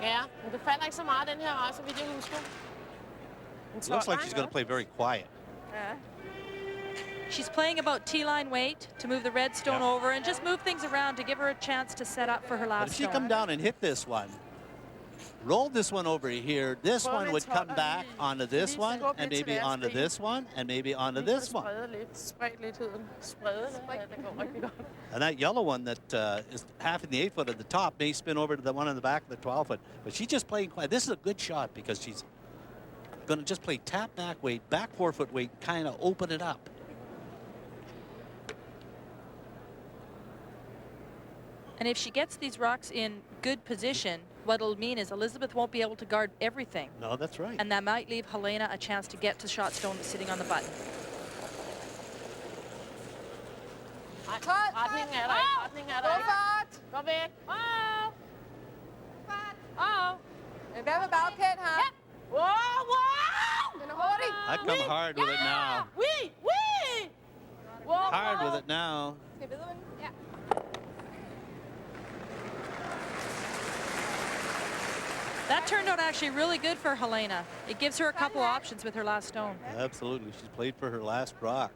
Ja, men det falder ikke så meget den her vej, så vidt jeg husker. It looks like she's going to play very quiet. Yeah. She's playing about T-line weight to move the red stone over and just move things around to give her a chance to set up for her But last if she stone. come down and hit this one, roll this one over here, this one would come back onto this one, and maybe onto this one, and maybe onto this one. And that yellow one that is half in the 8-foot at the top may spin over to the one in the back of the 12-foot. But she's just playing quiet. This is a good shot because she's going to just play tap back weight, back 4-foot weight, kind of open it up. And if she gets these rocks in good position, what it'll mean is Elisabet won't be able to guard everything. No, that's right. And that might leave Helena a chance to get to shot stone that's sitting on the button. Retning er der ikke. Retning er der ikke. Gå væk. Vi er bagkæden her. Wow! Den er hurtig. I come hard with it now. Hard with it now. Skal vi videre? Ja. That turned out actually really good for Helena. It gives her a couple options with her last stone. Absolutely. She's played for her last rock.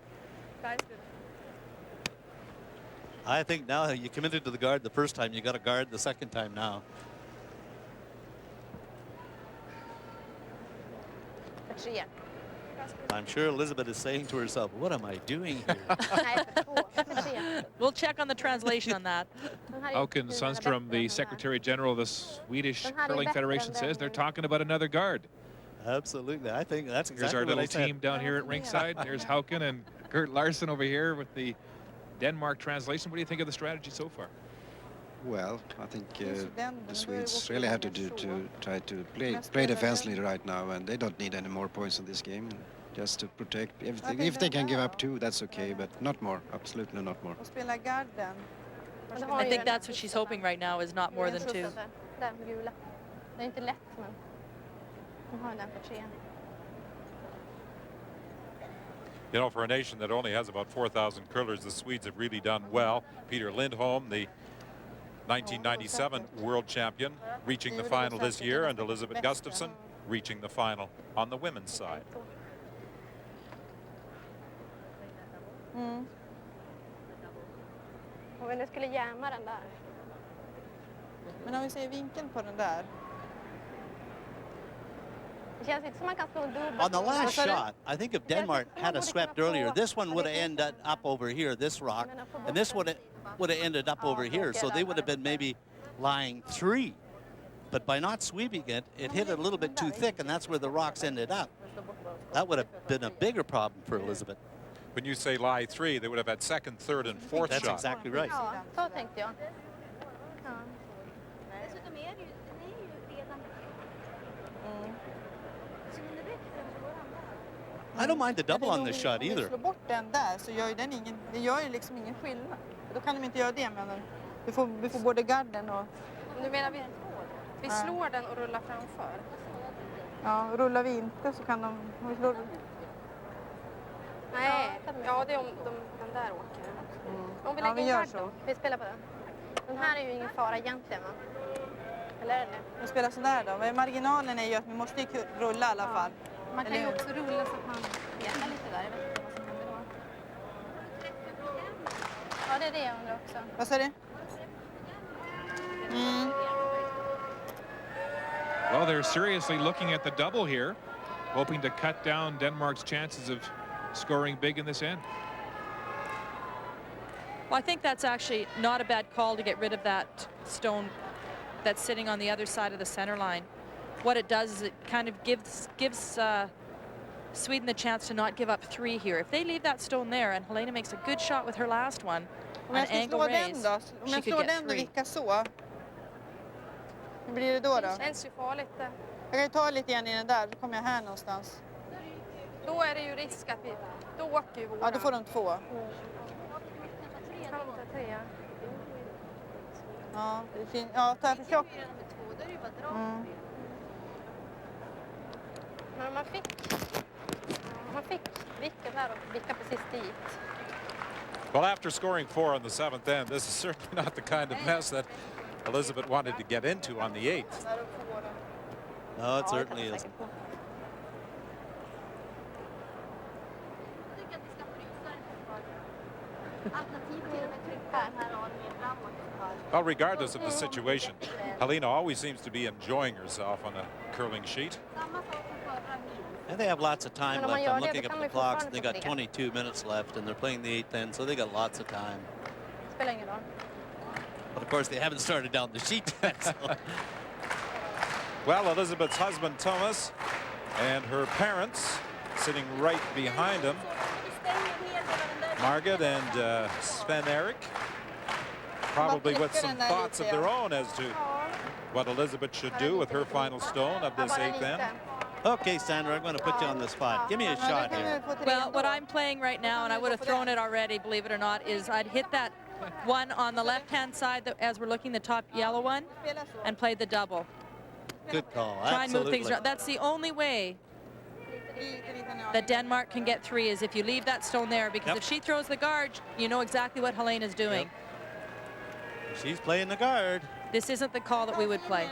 I think now you committed to the guard the first time, you got to guard the second time now. I'm sure Elisabet is saying to herself, what am I doing here? We'll check on the translation on that. Håkan Sundström, the Secretary General of the Swedish Curling Federation, says they're talking about another guard. Absolutely. I think that's exactly Here's our what little I said. team down here at ringside. There's Håkan and Gert Lavrsen over here with the Denmark translation. What do you think of the strategy so far? Well, I think the Swedes really have to try to play defensively right now, and they don't need any more points in this game. Just to protect everything. If they can give up 2, that's okay, but not more. Absolutely not more. I think that's what she's hoping right now is not more than 2. You know, for a nation that only has about 4,000 curlers, the Swedes have really done well. Peter Lindholm, the 1997 world champion, reaching the final this year, and Elisabet Gustafson reaching the final on the women's side. Om vi skulle jämma den där. Men om vi ser vinkeln på den där. Det känns inte som man kan slå en dubbel. On the last shot, I think if Denmark had a swept earlier, this one would have ended up over here, this rock, and this would have ended up over here, so they would have been maybe lying 3. But by not sweeping it, it hit it a little bit too thick, and that's where the rocks ended up. That would have been a bigger problem for Elisabet. When you say lie 3, they would have had 2nd, 3rd, and 4th That's shot. exactly right. Ja, så tänkte jag. I don't mind the double on this shot either. Om vi slår bort den där så gör ju den ingen, det gör ju liksom ingen skillnad. Då kan de inte göra det, men vi får både garden och... Nu menar vi slår den och rullar framför. Ja, rullar vi inte så kan de... Om vi slår... Nej, ja det är om den där åker. Om vi lägger en gard då, vi spelar på den. Den här är ju ingen fara egentligen, va? Eller är det? Vi spelar sådär då. Marginalen är ju att vi måste ju rulla i alla fall. Man kan ju också rulla så att man petar lite där. Jag vet inte vad som händer då. Ja, det är det jag undrar också. Vad säger du? Well, they're seriously looking at the double here, hoping to cut down Denmark's chances of scoring big in this end. Well, I think that's actually not a bad call to get rid of that stone that's sitting on the other side of the center line. What it does is it kind of gives Sweden the chance to not give up 3 here. If they leave that stone there and Helena makes a good shot with her last one, an angle raise, she could get 3. Hur blir det då? Det känns ju farligt. Jag kan ta lite igen i den där, då kommer jag här någonstans. Då är det ju risk att då åker ju våra. Ja, då får de 2. Kan de ta 3? Ja, det är fint. Ja, ta för tjock. Men man fick vicka där och vicka precis dit. Well, after scoring 4 on the 7th end, this is certainly not the kind of mess that Elisabet wanted to get into on the 8th. No, it certainly isn't. Well, regardless of the situation, Helena always seems to be enjoying herself on a curling sheet. And they have lots of time left. I'm looking at the clocks, and they got 22 minutes left, and they're playing the 8th end, so they got lots of time. But of course, they haven't started down the sheet yet. So. Well, Elisabet's husband, Thomas, and her parents sitting right behind him, Margaret and Sven Erik, probably with some thoughts of their own as to what Elisabet should do with her final stone of this 8th end. Okay, Sandra, I'm going to put you on the spot. Give me a shot here. Well, what I'm playing right now, and I would have thrown it already, believe it or not, is I'd hit that one on the left-hand side, as we're looking, the top yellow one, and played the double. Good call. Try and move things around. That's the only way that Denmark can get 3 is if you leave that stone there, because if she throws the guard, you know exactly what Helena's doing. She's playing the guard. This isn't the call that we would play.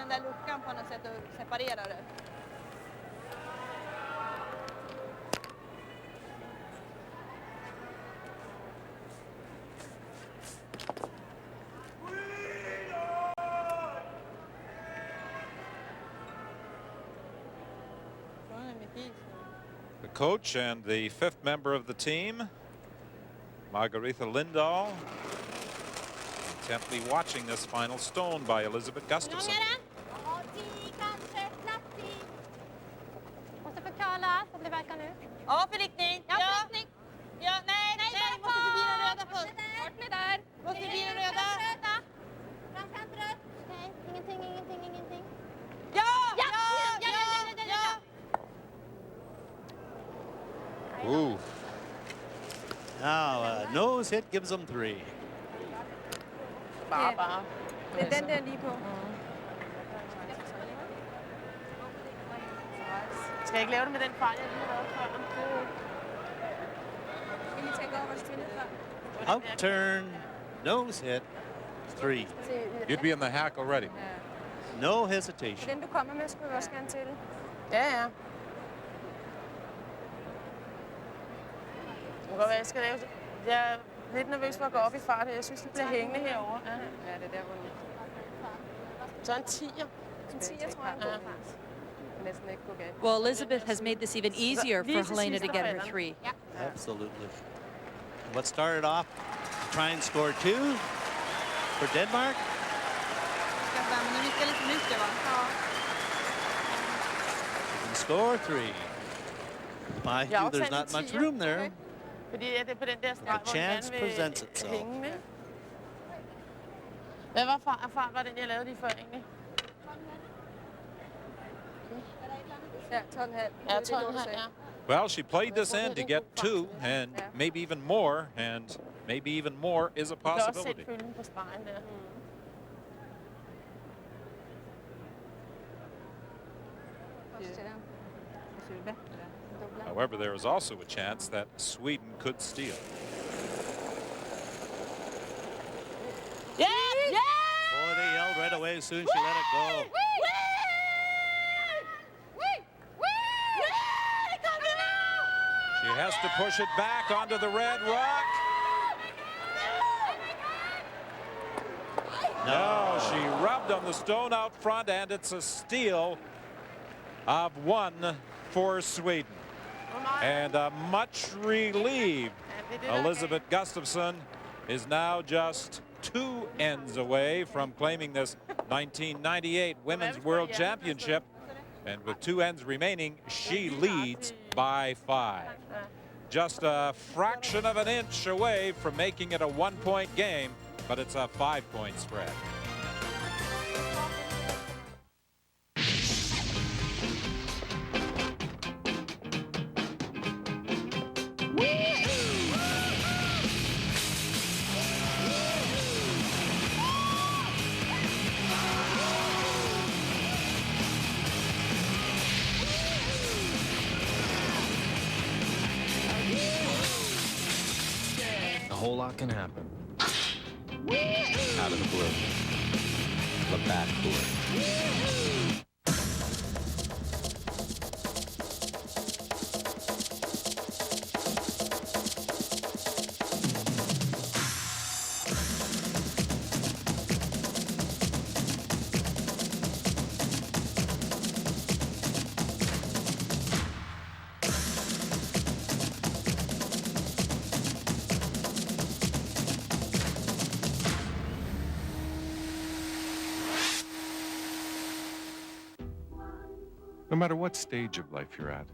The coach and the 5th member of the team, Margareta Lindahl, intently watching this final stone by Elisabet Gustafson. Ja, förriktning. Ja. Ja, nej, nej, måste förbi den röda först. Måste förbi den röda. Framkant rött. Nej, ingenting. Ja! Ooh. Now, nose hit gives them 3. Bare. Det er den der lige på. Skal jeg ikke lave det med den fejl, jeg lige har lavet før? Out turn, nose hit, 3. You'd be in the hack already. No hesitation. Den du kommer med, skulle vi også gerne til. Ja. Det kan godt være, jeg skal lave det. Jeg er lidt nervøs for at gå op i fart. Jeg synes, det bliver hængende herovre. Ja, det er der, hvor så en 10'er. En 10'er, tror jeg. Well, Elisabet has made this even easier for Helena to get her 3. Absolutely. What started off to try and score 2 for Denmark. And score 3. Mind you, there's not much room there. Fordi det er på den der streg, The chance presents itself. Hænge med. Hvad var fart var den, jeg lavede lige før egentlig? Ja, 12,5. Ja, 12,5, ja. Well, she played this end to get 2 and maybe even more, and maybe even more is a Du kan også possibility. sætte fylden på stregen der. However, there is also a chance that Sweden could steal. Yeah! Boy, they yelled right away as soon as she let it go. She has to push it back onto the red rock. No, she rubbed on the stone out front, and it's a steal of 1 for Sweden. And a much relieved Elisabet Gustafson is now just 2 ends away from claiming this 1998 Women's World Championship. And with 2 ends remaining, she leads by 5. Just a fraction of an inch away from making it a 1-point game, but it's a 5-point spread. A whole lot can happen out of the blue. the backboard. No matter what stage of life you're at,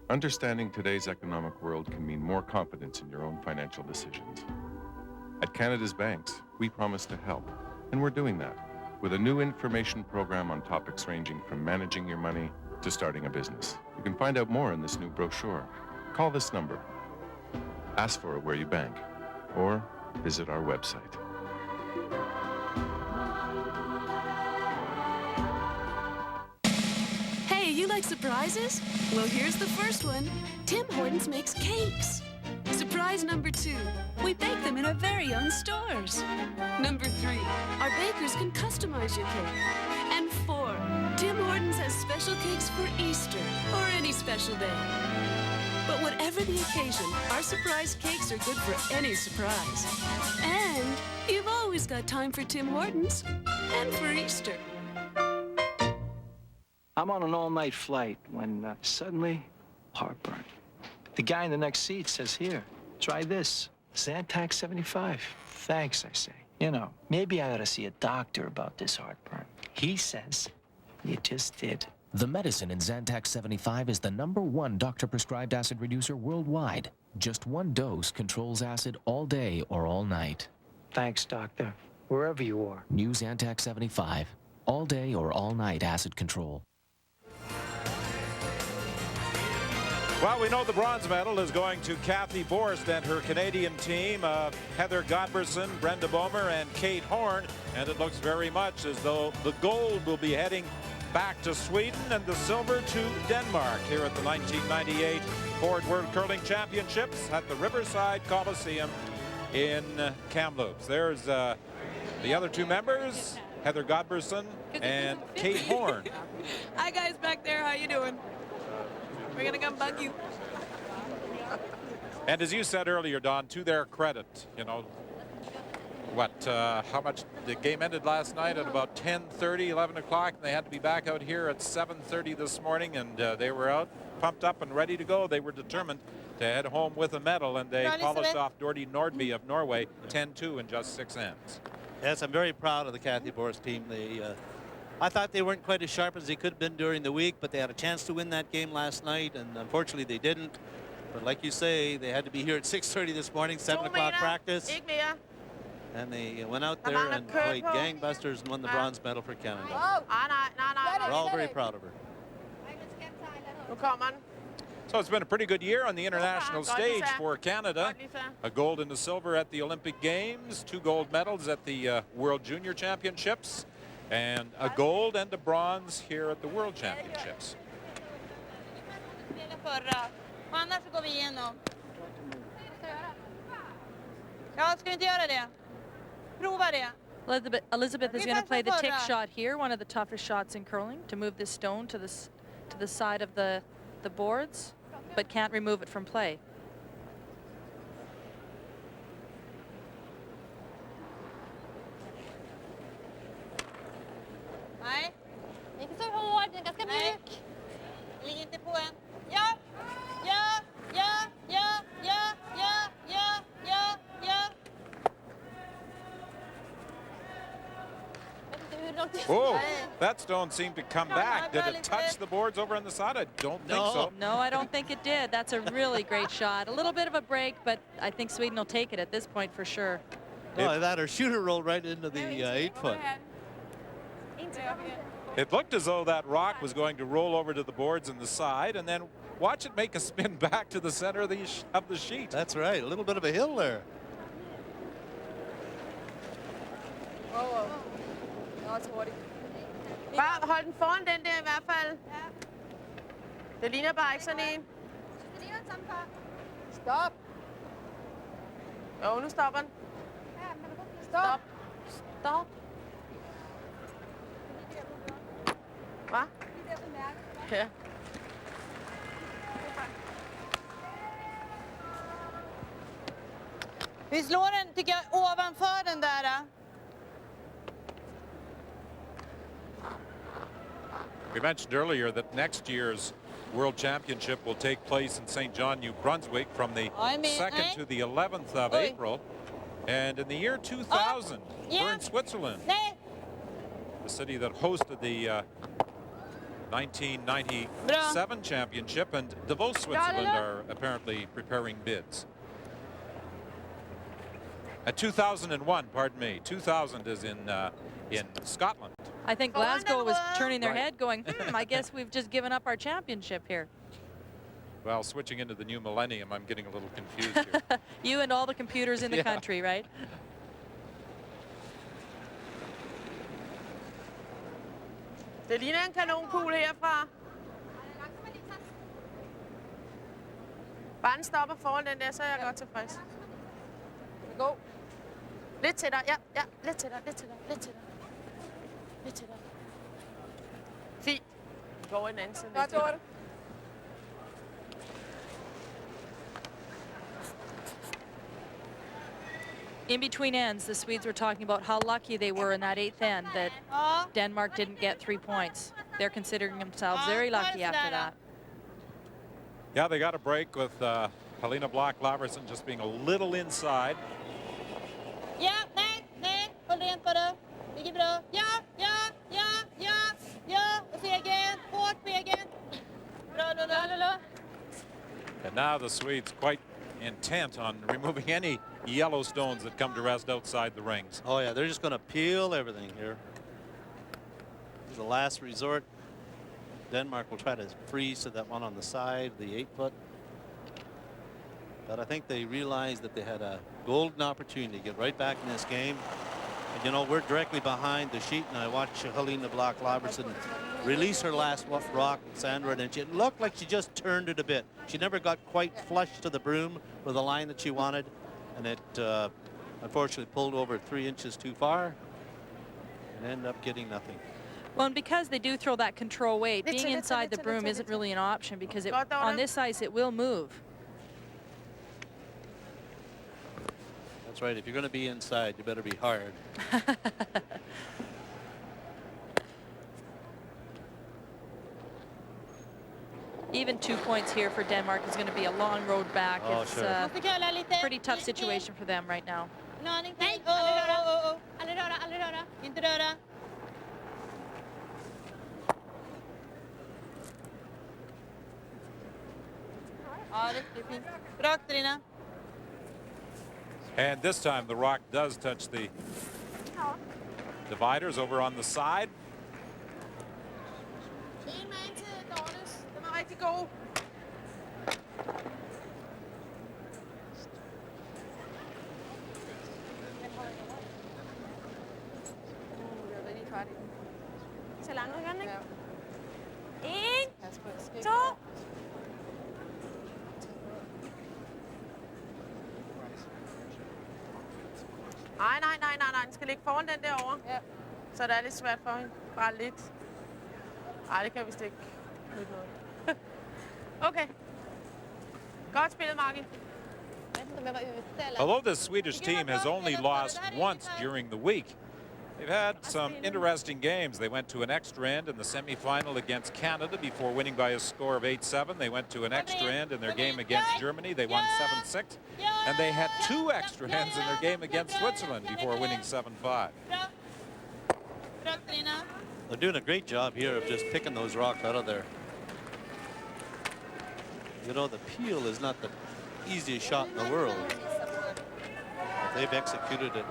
understanding today's economic world can mean more confidence in your own financial decisions. At Canada's banks, we promise to help, and we're doing that with a new information program on topics ranging from managing your money to starting a business. You can find out more in this new brochure. Call this number, ask for it where you bank, or visit our website. You like surprises? Well, here's the first one. Tim Hortons makes cakes. Surprise number 2, we bake them in our very own stores. Number 3, our bakers can customize your cake. And 4, Tim Hortons has special cakes for Easter or any special day. But whatever the occasion, our surprise cakes are good for any surprise. And you've always got time for Tim Hortons and for Easter. I'm on an all-night flight when suddenly, heartburn. The guy in the next seat says, here, try this, Zantac 75. Thanks, I say. You know, maybe I ought to see a doctor about this heartburn. He says, you just did. The medicine in Zantac 75 is the #1 doctor-prescribed acid reducer worldwide. Just 1 dose controls acid all day or all night. Thanks, doctor, wherever you are. New Zantac 75, all day or all night acid control. Well, we know the bronze medal is going to Kathy Borst and her Canadian team of Heather Gudberson, Brenda Bomer, and Kate Horn. And it looks very much as though the gold will be heading back to Sweden and the silver to Denmark here at the 1998 Ford World Curling Championships at the Riverside Coliseum in Kamloops. There's the other 2 members, Heather Gudberson and Kate Horn. Hi, guys back there. How you doing? We're going to come bug you. And as you said earlier, Don, to their credit, you know, how much the game ended last night at about 10:30, 11 o'clock, and they had to be back out here at 7:30 this morning, and they were out, pumped up and ready to go. They were determined to head home with a medal, and they polished off Dordy Nordby of Norway 10-2 in just 6 ends. Yes, I'm very proud of the Kathy Borst team. I thought they weren't quite as sharp as they could have been during the week, but they had a chance to win that game last night, and unfortunately they didn't. But like you say, they had to be here at 6:30 this morning, 7 o'clock practice. And they went out there and played gangbusters and won the bronze medal for Canada. We're all very proud of her. So it's been a pretty good year on the international stage for Canada. A gold and a silver at the Olympic Games, 2 gold medals at the World Junior Championships, and a gold and a bronze here at the World Championships. Elisabet is going to play the tick shot here, one of the toughest shots in curling, to move this stone to the side of the boards, but can't remove it from play. Nej. Inte så hård, den är ganska mjuk. Ligger inte på en. Ja! Ja! Ja! Ja! Ja! Ja! Ja! Ja! Ja! Oh, that stone seemed to come back. Did it touch the boards over on the side? I don't think so. No, I don't think it did. That's a really great shot. A little bit of a break, but I think Sweden will take it at this point for sure. No, that her shooter rolled right into the 8-foot. It looked as though that rock was going to roll over to the boards on the side, and then watch it make a spin back to the center of the sheet. That's right, a little bit of a hill there. Bare hold den foran den der i hvert fald. Det ligner bare ikke sådan en. Stop. Jo, nu stopper den. Stop. Stop. Hvad? Ja. Vi slår den, tycker jag, ovanför den där. We mentioned earlier that next year's World Championship will take place in St. John, New Brunswick from the 2nd to the 11th of April. And in the year 2000, we're in Switzerland, the city that hosted the 1997 championship, and Davos, Switzerland are apparently preparing bids. 2001, pardon me, 2000 is in Scotland. I think Glasgow was turning their head going, I guess we've just given up our championship here. Well, switching into the new millennium, I'm getting a little confused here. You and all the computers in the country, right? Det ligner en kanonkugle herfra. Bare den stopper foran den der, så er jeg godt tilfreds. Gå. Lidt til dig, ja, lidt til dig, lidt til dig, lidt til dig. Lidt til dig. Fint. Går en anden side. Godt gjort. In between ends, the Swedes were talking about how lucky they were in that 8th end that Denmark didn't get 3 points. They're considering themselves very lucky after that. Yeah, they got a break with Helena, Blach, Lavrsen just being a little inside. Ja, nej, hold igen på det. Ligger bra. Ja, och segern, hårt på egen. Bra. And now the Swedes quite intent on removing any yellow stones that come to rest outside the rings. Oh yeah, they're just going to peel everything here. This is the last resort. Denmark will try to freeze to that one on the side, the 8-foot. But I think they realized that they had a golden opportunity to get right back in this game. And you know, we're directly behind the sheet, and I watched Helena Blach Lavrsen release her last rock, Sandra, and it looked like she just turned it a bit. She never got quite flush to the broom with the line that she wanted, and it unfortunately pulled over 3 inches too far and ended up getting nothing. Well, and because they do throw that control weight, being inside the broom isn't really an option because on this ice it will move. That's right. If you're going to be inside, you better be hard. Even 2 points here for Denmark is going to be a long road back. Oh, it's sure. a pretty tough situation for them right now. Nej, aldrig röra. Inte röra. Ja, riktigt fint. Rakt där inne. And this time the rock does touch the dividers over on the side. En mand til Dornes. Den var rigtig god. Jeg er rigtig færdig. Så langt igen, ikke? En, to. Nej. Den skal ligge foran den derovre. Ja. Så det er lidt svært for hende. Bare lidt. Nej, det kan vist ikke. Okay. Godt spillet, Marki. Although the Swedish team has only lost once during the week, they've had some interesting games. They went to an extra end in the semifinal against Canada before winning by a score of 8-7. They went to an extra end in their game against Germany. They won 7-6. And they had 2 extra ends in their game against Switzerland before winning 7-5. They're doing a great job here of just picking those rocks out of there. You know, the peel is not the easiest shot in the world. But they've executed it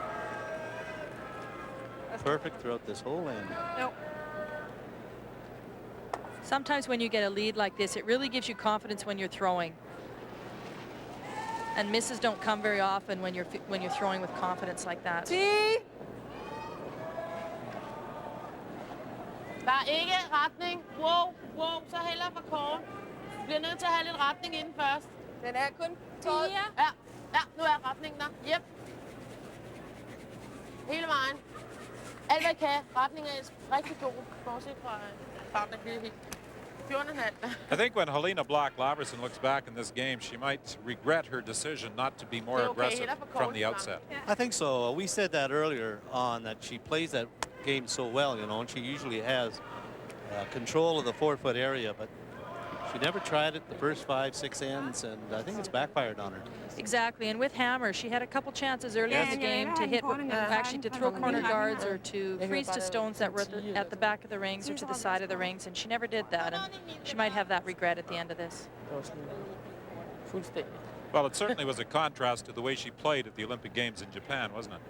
perfect throughout this whole end. Nope. Sometimes when you get a lead like this, it really gives you confidence when you're throwing. And misses don't come very often when you're throwing with confidence like that. Der er ikke retning. Wow, så hellere for kort. Du bliver nødt til at have lidt retning inden først. Den er kun 12. Ja, nu er retningen der. Yep. Hele vejen. Alt hvad kan. Retningen er rigtig god, bortset fra I think when Helena Blach-Lavrsen looks back in this game, she might regret her decision not to be more aggressive from the outset. I think so. We said that earlier on, that she plays that game so well, you know, and she usually has control of the 4-foot area, but she never tried it the first 5-6 ends, and I think it's backfired on her. Exactly, and with hammer, she had a couple chances earlier in the game to hit, actually to throw corner guards or to freeze to stones that were at the back of the rings or to the side of the rings, and she never did that, and she might have that regret at the end of this. Well, it certainly was a contrast to the way she played at the Olympic Games in Japan, wasn't it?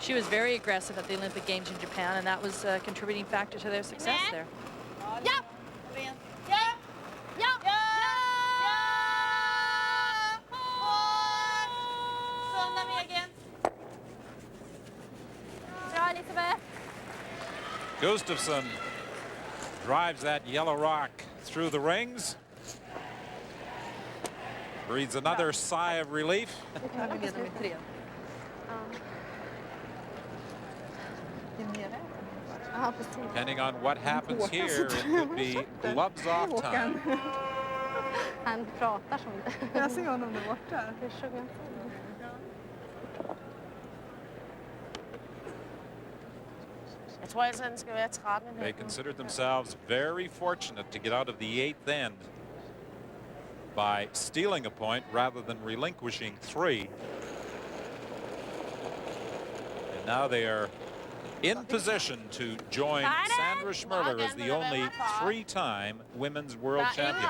She was very aggressive at the Olympic Games in Japan, and that was a contributing factor to their success there. Ja! Ja! Ja! Ja! Sunda vägen. Bra, Elisabet. Gustafson drives that yellow rock through the rings. Breathes another sigh of relief. Depending on what happens here, it could be gloves off time. Han pratar som det. Jag ser honom där borta. Jeg tror altså, den skal være 13. They considered themselves very fortunate to get out of the 8th end by stealing a point rather than relinquishing 3. And now they are in position to join Sandra Schmirler as the only 3-time women's world champion.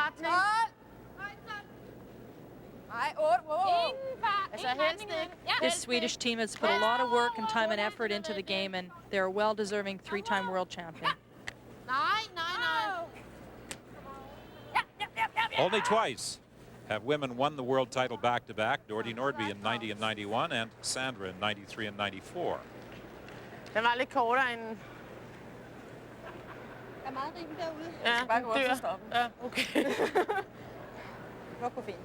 This Swedish team has put a lot of work and time and effort into the game, and they're a well-deserving 3-time world champion. Only twice have women won the world title back-to-back. Dorothy Nordby in 90 and 91, and Sandra in 93 and 94. Den var lidt kortere end... Er meget rim derude? Ja, Bare gå op dør. og stoppe. Ja, okay. Hvor på fint.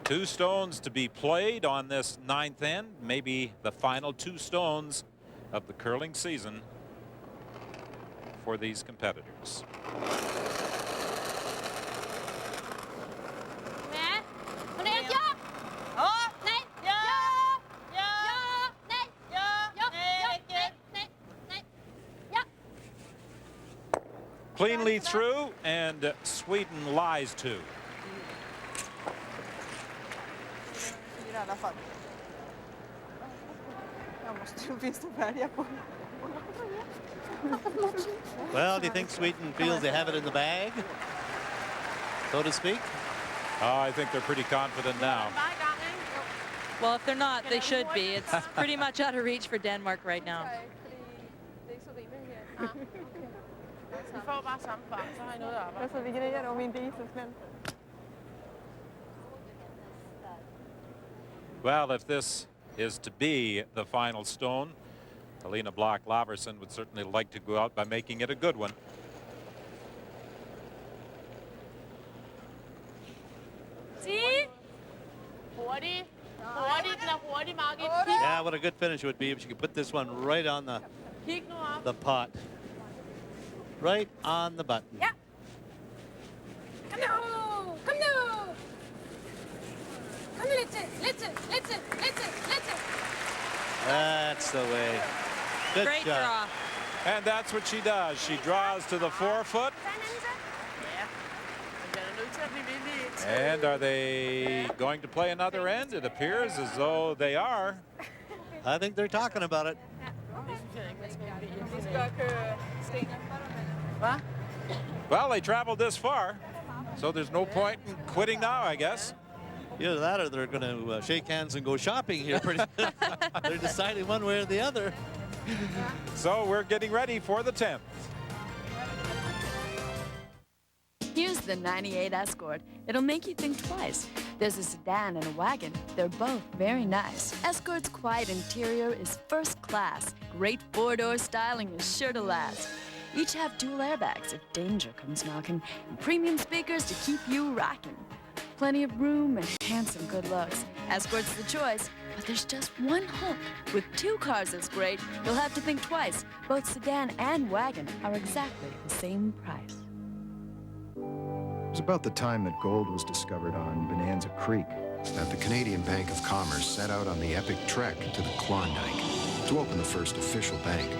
Two stones to be played on this 9th end, maybe the final 2 stones of the curling season for these competitors. Cleanly through, and Sweden lies to. I alla fall. Jag måste finns det välja på. Well, do you think Sweden feels they have it in the bag, so to speak? Oh, I think they're pretty confident now. Well, if they're not, they should be. It's pretty much out of reach for Denmark right now. Vi får bare samme fart, så har I noget at arbejde. Altså, vi grejer om inte isen smälter. Well, if this is to be the final stone, Helena Blach-Lavrsen would certainly like to go out by making it a good one. Hurtigt. Hurtigt, den er hurtig, Margit. Yeah, what a good finish it would be if she could put this one right on the pot. Right on the button. Ja. Kom nu! Kom nu! Kom nu lidt til, lidt til, lidt til, lidt til, lidt til. That's the way. Good Great shot. draw. And that's what she does. She draws to the 4-foot. And are they going to play another end? It appears as though they are. I think they're talking about it. Well, they traveled this far, so there's no point in quitting now, I guess. Either that or they're going to shake hands and go shopping here. They're deciding one way or the other. So we're getting ready for the 10th. Here's the 98 Escort. It'll make you think twice. There's a sedan and a wagon. They're both very nice. Escort's quiet interior is first class. Great four-door styling is sure to last. Each have dual airbags if danger comes knocking, and premium speakers to keep you rocking. plenty of room and handsome good looks. Escort's the choice, but there's just one hook. With 2 cars as great, you'll have to think twice. Both sedan and wagon are exactly the same price. It was about the time that gold was discovered on Bonanza Creek that the Canadian Bank of Commerce set out on the epic trek to the Klondike to open the first official bank.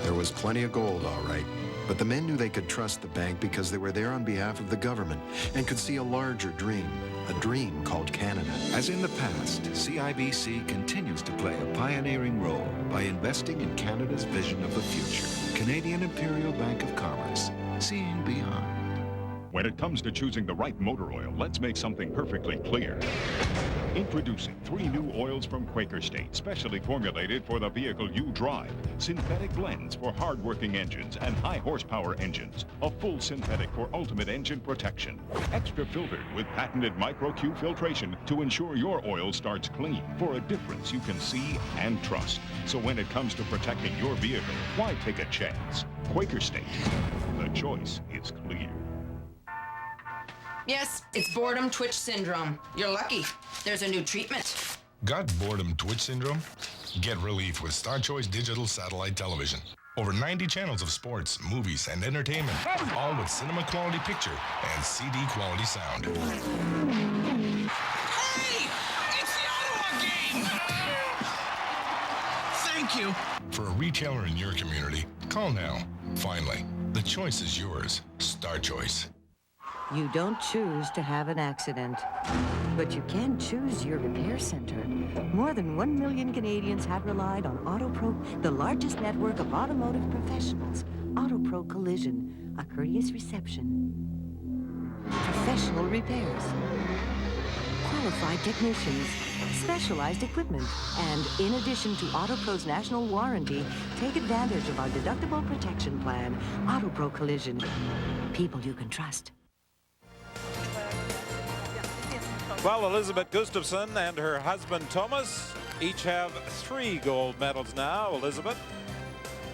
There was plenty of gold, all right, but the men knew they could trust the bank because they were there on behalf of the government and could see a larger dream, a dream called Canada. As in the past, CIBC continues to play a pioneering role by investing in Canada's vision of the future. Canadian Imperial Bank of Commerce, seeing beyond. When it comes to choosing the right motor oil, let's make something perfectly clear. Introducing 3 new oils from Quaker State, specially formulated for the vehicle you drive. Synthetic blends for hard-working engines and high-horsepower engines. A full synthetic for ultimate engine protection. Extra filtered with patented micro-Q filtration to ensure your oil starts clean for a difference you can see and trust. So when it comes to protecting your vehicle, why take a chance? Quaker State. The choice is clear. Yes, it's boredom twitch syndrome. You're lucky. There's a new treatment. Got boredom twitch syndrome? Get relief with Star Choice Digital Satellite Television. Over 90 channels of sports, movies, and entertainment, all with cinema quality picture and CD quality sound. Hey! It's the Ottawa game! Thank you. For a retailer in your community, call now. Finally, the choice is yours. Star Choice. You don't choose to have an accident, but you can choose your repair center. More than 1 million Canadians have relied on AutoPro, the largest network of automotive professionals. AutoPro Collision, a courteous reception, professional repairs, qualified technicians, specialized equipment, and in addition to AutoPro's national warranty, take advantage of our deductible protection plan. AutoPro Collision, people you can trust. Well, Elisabet Gustafson and her husband Thomas each have 3 gold medals now. Elisabet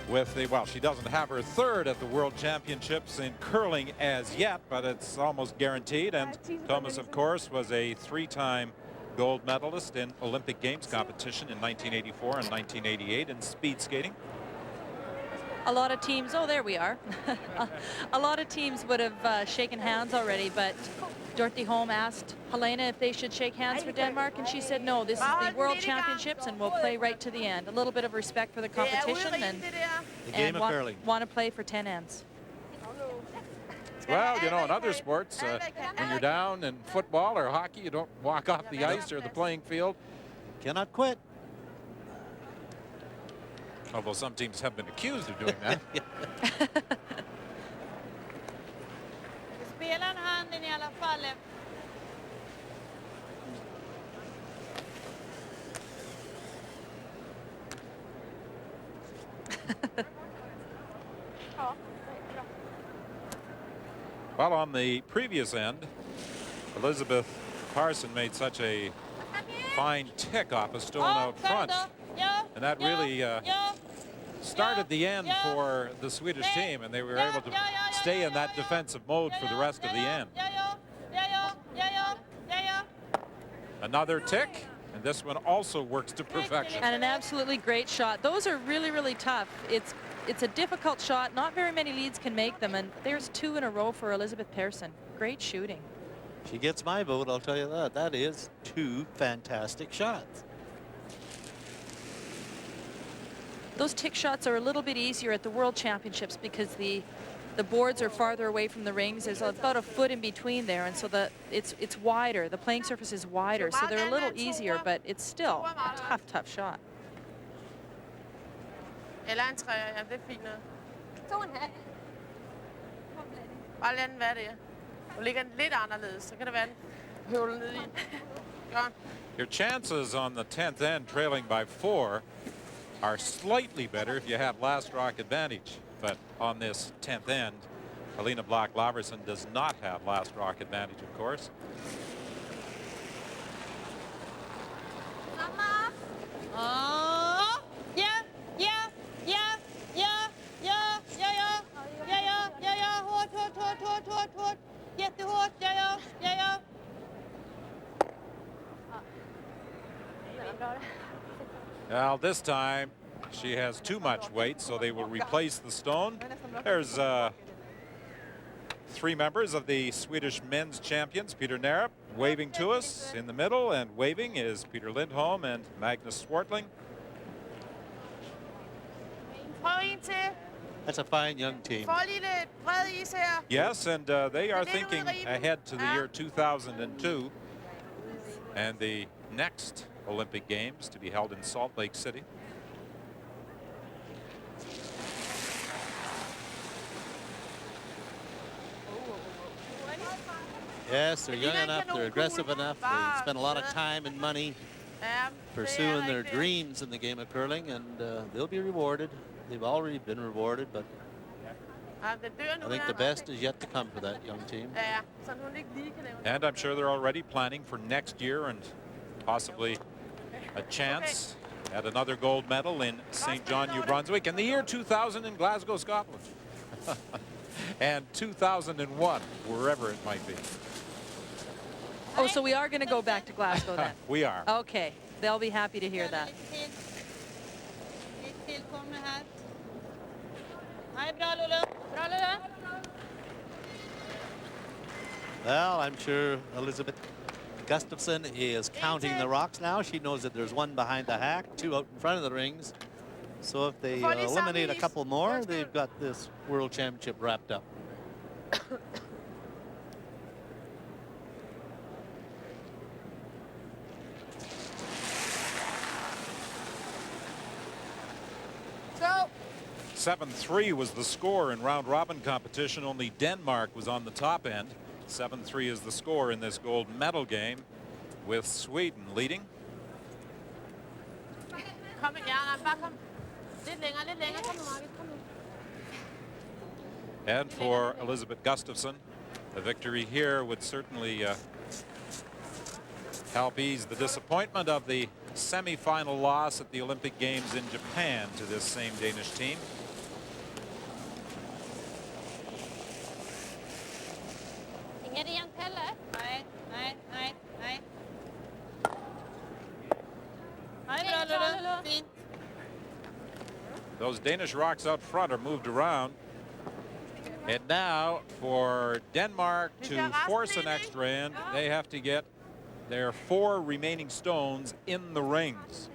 with the, well, she doesn't have her 3rd at the World Championships in curling as yet, but it's almost guaranteed. And Thomas, of course, was a 3-time gold medalist in Olympic Games competition in 1984 and 1988 in speed skating. A lot of teams, oh, there we are. A lot of teams would have shaken hands already, but Dorothy Holm asked Helena if they should shake hands for Denmark, and she said no, this is the World Championships and we'll play right to the end. A little bit of respect for the competition and want to play for 10 ends. Well, you know, in other sports, when you're down in football or hockey, you don't walk off the ice or the playing field. Cannot quit. Although some teams have been accused of doing that. Spelar handen i alla fall. Well, on the previous end, Elisabeth Parson made such a fine tick off a stone out front. And that really started the end for the Swedish team, and they were able to stay in that defensive mode for the rest of the end. Another tick, and this one also works to perfection. And an absolutely great shot. Those are really, really tough. It's a difficult shot. Not very many leads can make them, and there's 2 in a row for Elisabet Persson. Great shooting. She gets my vote, I'll tell you that. That is 2 fantastic shots. Those tick shots are a little bit easier at the World Championships because the boards are farther away from the rings. There's about a foot in between there, and so it's wider. The playing surface is wider, so they're a little easier, but it's still a tough shot. Eller en træer, ja, det er fint noget. Bare lad den være det. Nu ligger den lidt anderledes, så kan det være, den høvler ned i. Godt. Your chances on the 10th end trailing by 4 are slightly better if you have last rock advantage, but on this 10th end, Helena Blach Lavrsen does not have last rock advantage, of course. Hårt. Jättehårt, ja. Well, this time she has too much weight, so they will replace the stone. There's 3 members of the Swedish men's champions. Peter Narup waving to us in the middle, and waving is Peter Lindholm and Magnus Swartling. That's a fine young team. Yes, and they are thinking ahead to the year 2002 and the next Olympic Games to be held in Salt Lake City. Yes, they're young enough, they're aggressive enough, they spend a lot of time and money pursuing their dreams in the game of curling, and they'll be rewarded. They've already been rewarded, but I think the best is yet to come for that young team. And I'm sure they're already planning for next year and possibly a chance at another gold medal in St. John, New Brunswick, and the year 2000 in Glasgow, Scotland. And 2001, wherever it might be. Oh, so we are going to go back to Glasgow then? We are. Okay, they'll be happy to hear that. Well, I'm sure Elisabet Gustafson is counting the rocks now. She knows that there's 1 behind the hack, 2 out in front of the rings. So if they eliminate a couple more, they've got this World Championship wrapped up. Go. 7-3 was the score in round robin competition. Only Denmark was on the top end. 7-3 is the score in this gold medal game, with Sweden leading. And for Elisabet Gustafson, a victory here would certainly help ease the disappointment of the semi-final loss at the Olympic Games in Japan to this same Danish team. Inget rent heller? Nej, nej, nej, nej. Nej, bra Lulu. Fint. Those Danish rocks out front are moved around. And now for Denmark to force an extra end, they have to get their 4 remaining stones in the rings.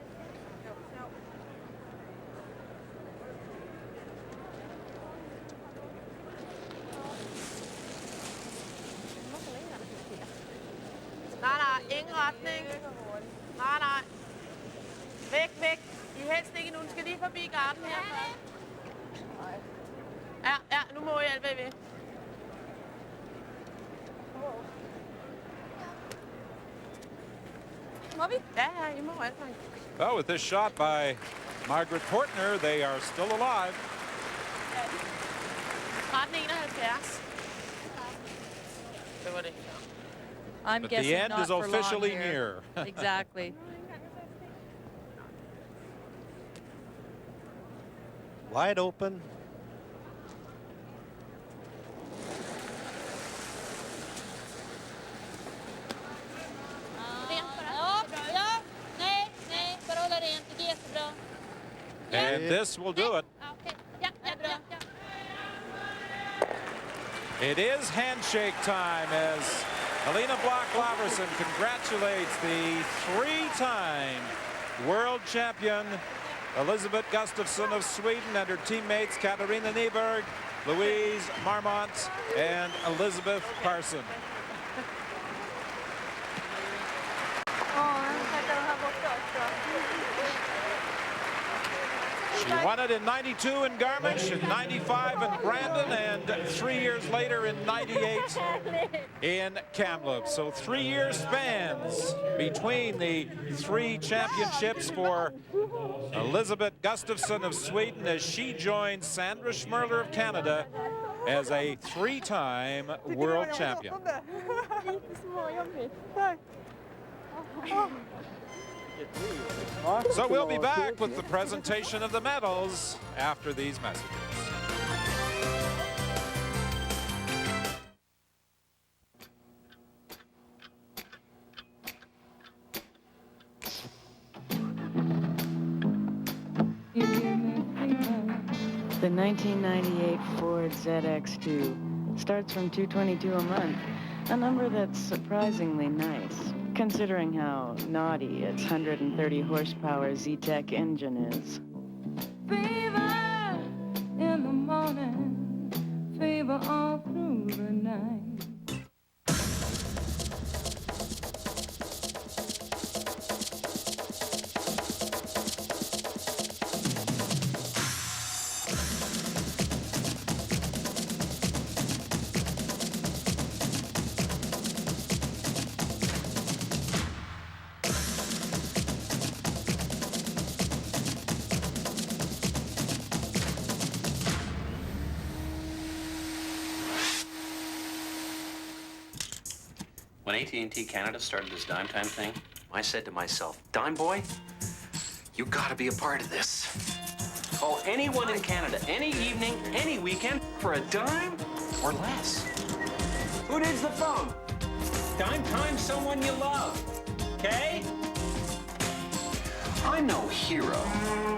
Nej, ingen retning. Nej. Væk. I er helst ikke nu. Skal lige forbi garden her. Ja, nu må I alt bagved. Må vi? Ja, I må alt bagved. Well, with this shot by Margaret Portner, they are still alive. 13:71. Det var det. I'm But guessing the end not is for officially long here. near. Exactly. Wide open. And this will do it. It is handshake time as Helena Blach Lavrsen congratulates the 3-time world champion Elisabet Gustafson of Sweden and her teammates Katarina Nyberg, Louise Marmont, and Elizabeth Parson. She won it in 92 in Garmisch, in 95 in Brandon, and 3 years later in 98 in Kamloops. So 3-year spans between the 3 championships for Elisabet Gustafson of Sweden as she joins Sandra Schmerler of Canada as a 3-time world champion. So we'll be back with the presentation of the medals after these messages. The 1998 Ford ZX2 starts from $222 a month, a number that's surprisingly nice, considering how naughty its 130 horsepower Z-Tech engine is. Fever in the morning, fever all through the night. When AT&T Canada started this dime time thing, I said to myself, Dime Boy, you gotta be a part of this. Call anyone in Canada, any evening, any weekend, for a dime or less. Who needs the phone? Dime time someone you love, okay? I'm no hero.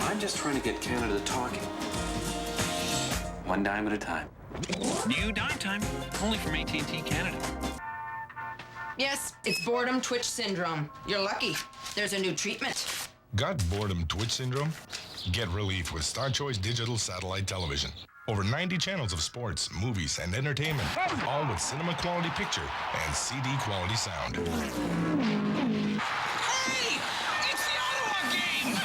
I'm just trying to get Canada talking. One dime at a time. New dime time, only from AT&T Canada. Yes, it's boredom twitch syndrome. You're lucky. There's a new treatment. Got boredom twitch syndrome? Get relief with Star Choice Digital Satellite Television. Over 90 channels of sports, movies, and entertainment, all with cinema quality picture and CD quality sound. Hey! It's the Ottawa game!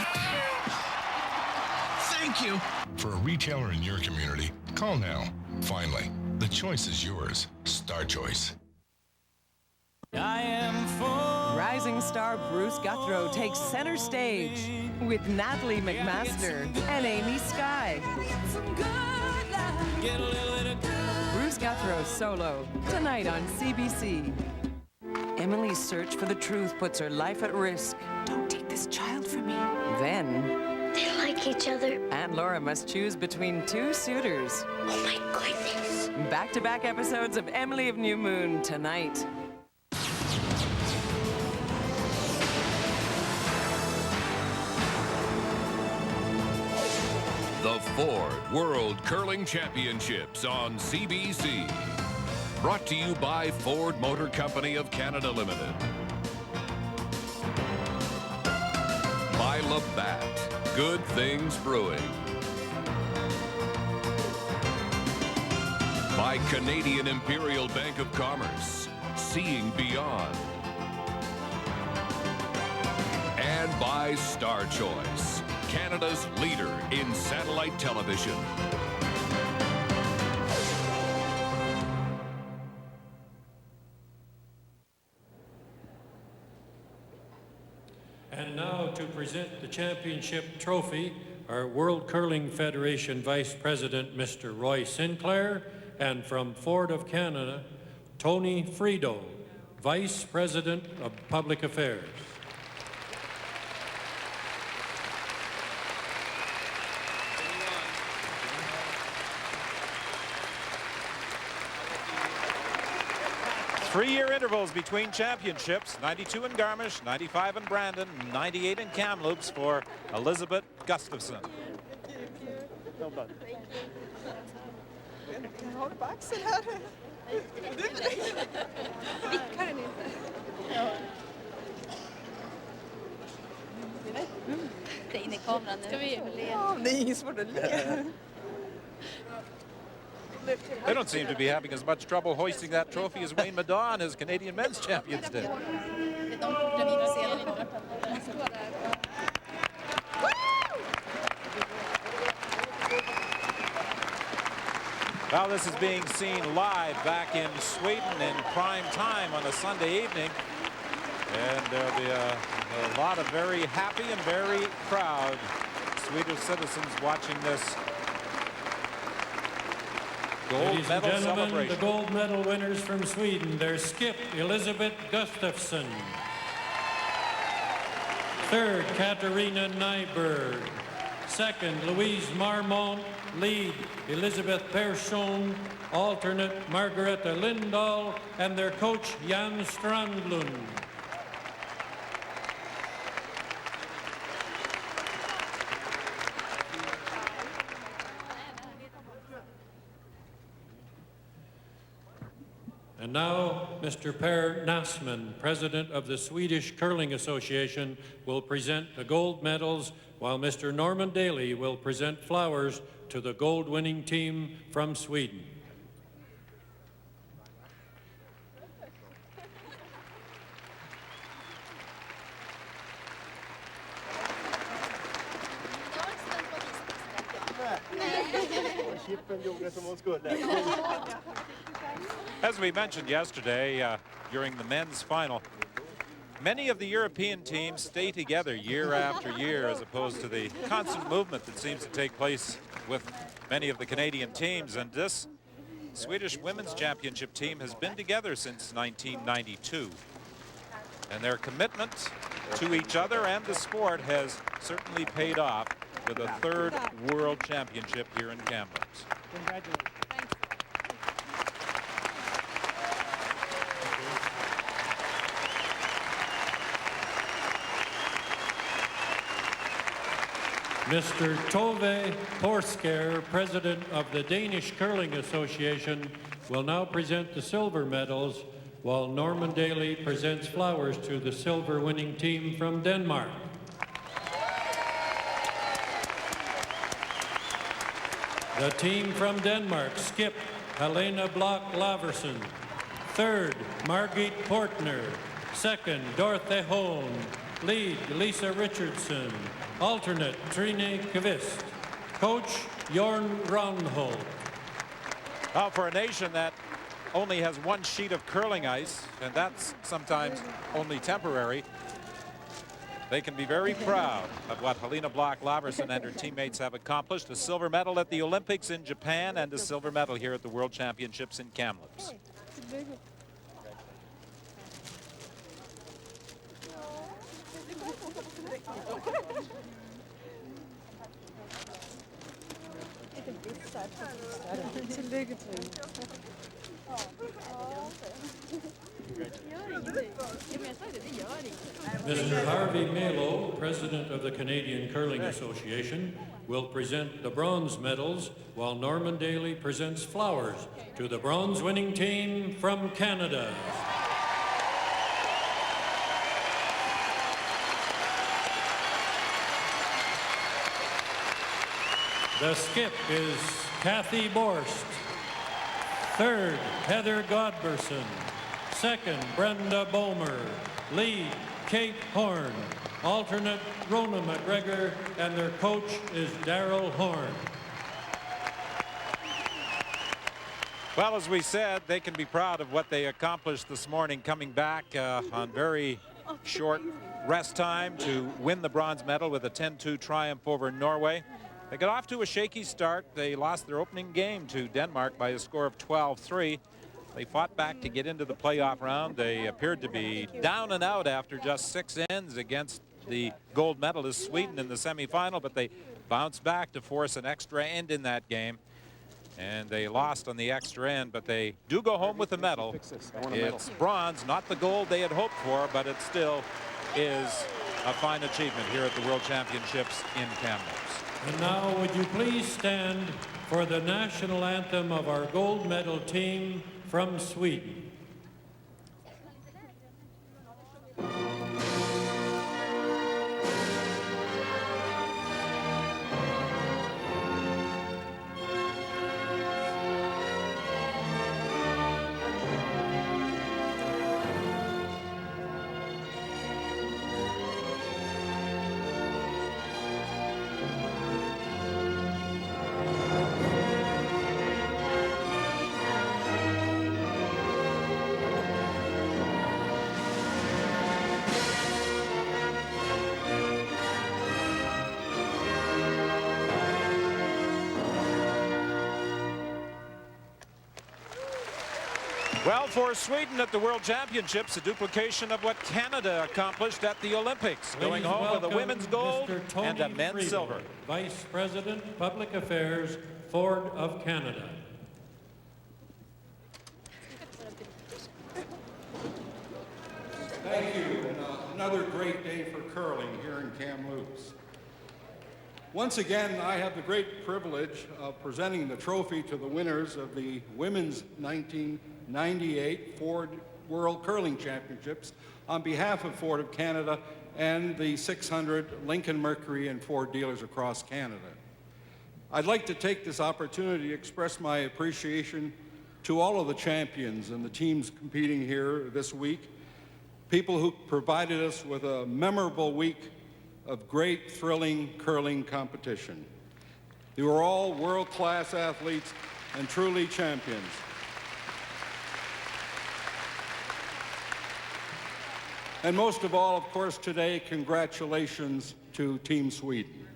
Thank you. For a retailer in your community, call now. Finally, the choice is yours. Star Choice. I am Rising star Bruce Guthrow takes center stage with Natalie McMaster and Amy Skye. Bruce Guthrow solo, tonight on CBC. Emily's search for the truth puts her life at risk. Don't take this child from me. Then... they like each other. Aunt Laura must choose between two suitors. Oh my goodness. Back-to-back episodes of Emily of New Moon tonight. The Ford World Curling Championships on CBC. Brought to you by Ford Motor Company of Canada Limited. By Labatt, Good Things Brewing. By Canadian Imperial Bank of Commerce, Seeing Beyond. And by Star Choice, Canada's leader in satellite television. And now to present the championship trophy, our World Curling Federation Vice President, Mr. Roy Sinclair, and from Ford of Canada, Tony Frido, Vice President of Public Affairs. Three-year intervals between championships, 92 in Garmisch, 95 in Brandon, 98 in Kamloops for Elisabet Gustafson. Har du på axeln här? Vickar den inte? Ja. Det är inne i kameran nu. Ska vi le? Ja, det är inget svårt att le. They don't seem to be having as much trouble hoisting that trophy as Wayne Maddaw and his Canadian men's champions did. Well, this is being seen live back in Sweden in prime time on a Sunday evening. And there'll be a lot of very happy and very proud Swedish citizens watching this gold medal celebration. The gold medal winners from Sweden, their skip, Elisabet Gustafson. Third, Katarina Nyberg. Second, Louise Marmont. Lead, Elisabeth Persson. Alternate, Margareta Lindahl. And their coach, Jan Strandlund. And now, Mr. Per Nassman, President of the Swedish Curling Association, will present the gold medals, while Mr. Norman Daly will present flowers to the gold-winning team from Sweden. As we mentioned yesterday during the men's final, many of the European teams stay together year after year, as opposed to the constant movement that seems to take place with many of the Canadian teams. And this Swedish Women's Championship team has been together since 1992. And their commitment to each other and the sport has certainly paid off with a third World Championship here in Kamloops. Congratulations. Mr. Tove Porsker, President of the Danish Curling Association, will now present the silver medals, while Norman Daly presents flowers to the silver-winning team from Denmark. The team from Denmark skip Helena Blach Lavrsen. Third, Margit Portner. Second, Dorthe Holm. Lead, Lisa Richardson. Alternate, Trine Kvist. Coach, Jorn Ronholt. Well, for a nation that only has one sheet of curling ice, and that's sometimes only temporary, they can be very proud of what Helena Blach Lavrsen and her teammates have accomplished. A silver medal at the Olympics in Japan and a silver medal here at the World Championships in Kamloops. Mr. Harvey Melo, President of the Canadian Curling Association, will present the bronze medals, while Norman Daly presents flowers to the bronze-winning team from Canada. The skip is Kathy Borst. Third, Heather Godberson. Second, Brenda Bomer. Lead, Kate Horn. Alternate, Rona McGregor, and their coach is Daryl Horn. Well, as we said, they can be proud of what they accomplished this morning, coming back on very short rest time to win the bronze medal with a 10-2 triumph over Norway. They got off to a shaky start. They lost their opening game to Denmark by a score of 12-3. They fought back to get into the playoff round. They appeared to be down and out after just 6 ends against the gold medalist Sweden in the semifinal, but they bounced back to force an extra end in that game. And they lost on the extra end, but they do go home with the medal. It's bronze, not the gold they had hoped for, but it still is a fine achievement here at the World Championships in Kamloops. And now, would you please stand for the national anthem of our gold medal team from Sweden. Well, for Sweden at the World Championships, a duplication of what Canada accomplished at the Olympics, going home with a women's gold and a men's silver. Vice President, Public Affairs, Ford of Canada. Thank you, and another great day for curling here in Kamloops. Once again, I have the great privilege of presenting the trophy to the winners of the Women's 1998 Ford World Curling Championships on behalf of Ford of Canada and the 600 Lincoln Mercury and Ford dealers across Canada. I'd like to take this opportunity to express my appreciation to all of the champions and the teams competing here this week, people who provided us with a memorable week of great, thrilling curling competition. They were all world-class athletes and truly champions. And most of all, of course, today, congratulations to Team Sweden.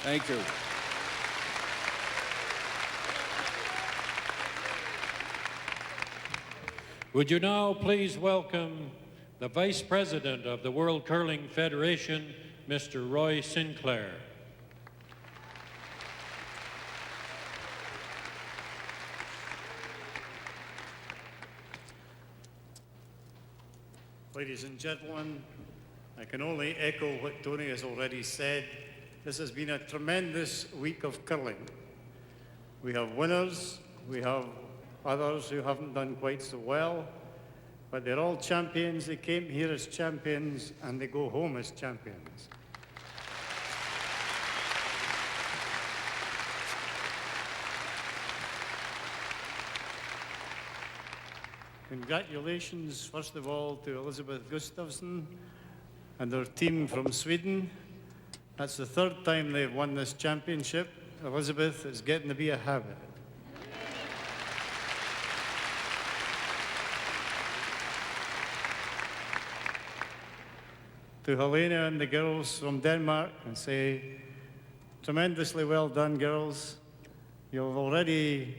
Thank you. Would you now please welcome the Vice President of the World Curling Federation, Mr. Roy Sinclair. Ladies and gentlemen, I can only echo what Tony has already said. This has been a tremendous week of curling. We have winners, we have others who haven't done quite so well, but they're all champions. They came here as champions and they go home as champions. Congratulations, first of all, to Elisabet Gustafson and their team from Sweden. That's the third time they've won this championship. Elisabet, it's getting to be a habit. To Helena and the girls from Denmark, and say, tremendously well done, girls. You've already